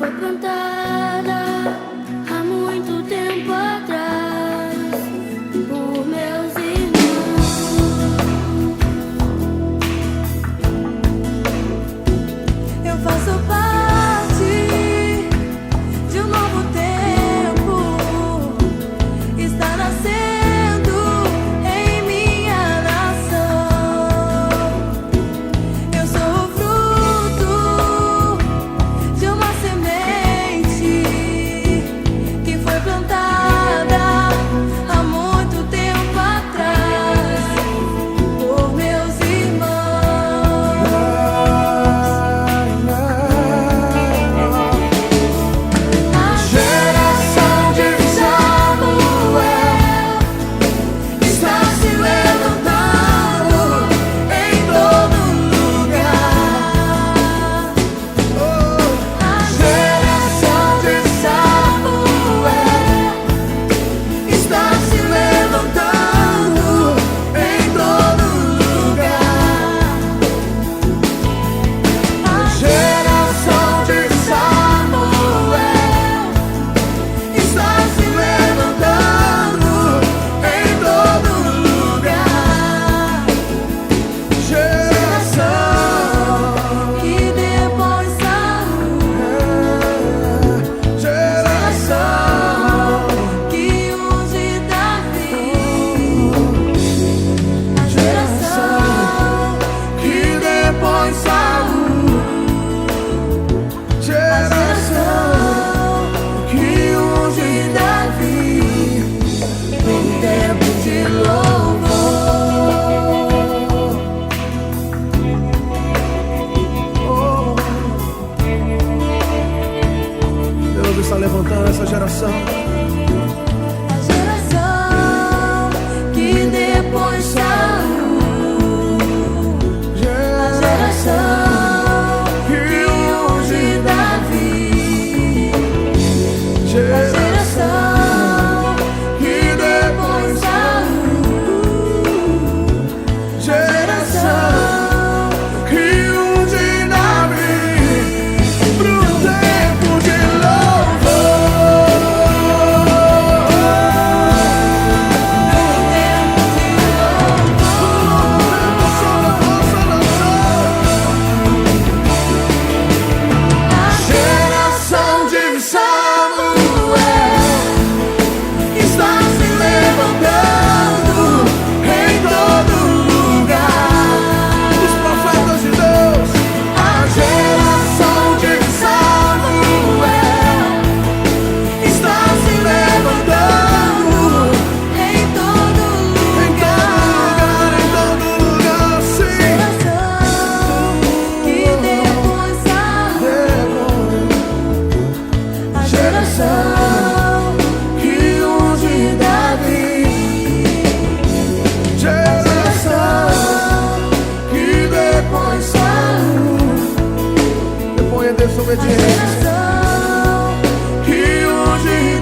foi plantada há muito tempo atrás por meus irmãos. Eu faço parte de um novo tempo, está nascendo em minha nação. Eu sou o fruto de uma semente que foi plantada há muito tempo atrás por meus irmãos. A geração de Samuel está se levantando em todo lugar. A geração de Samuel está se levantando em todo lugar. A geração de Samuel está se levantando em todo lugar. Geração que depois geração que unge Davi. A geração que depois geração que unge Davi em tempo de louvor. Deus está levantando essa geração. A geração que depois saiu. A geração que unge Davi. A geração que depois saiu. Geração que unge Davi pro tempo de A geração de Samuel está se levantando em todo lugar. Os profetas de Deus. A geração de Samuel está se levantando em todo lugar. Em todo lugar, sim. Geração que depois saiu. A geração que unge Davi. Geração Que depois saiu. depois é desobediência. Geração que unge